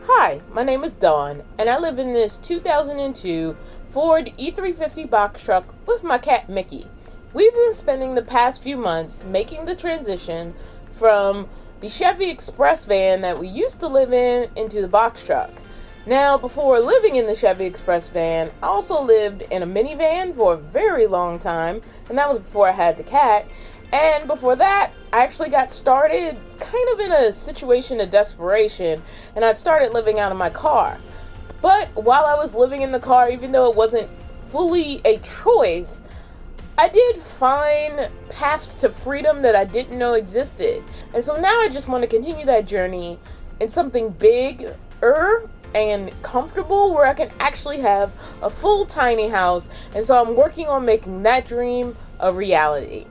Hi, my name is Dawn, and I live in this 2002 Ford E350 box truck with my cat Mickey. We've been spending the past few months making the transition from the Chevy Express van that we used to live in into the box truck. Now, before living in the Chevy Express van, I also lived in a minivan for a very long time, and that was before I had the cat. And before that, I actually got started kind of in a situation of desperation, and I'd started living out of my car. But while I was living in the car, even though it wasn't fully a choice, I did find paths to freedom that I didn't know existed. And so now I just want to continue that journey in something bigger and comfortable where I can actually have a full tiny house. And so I'm working on making that dream a reality.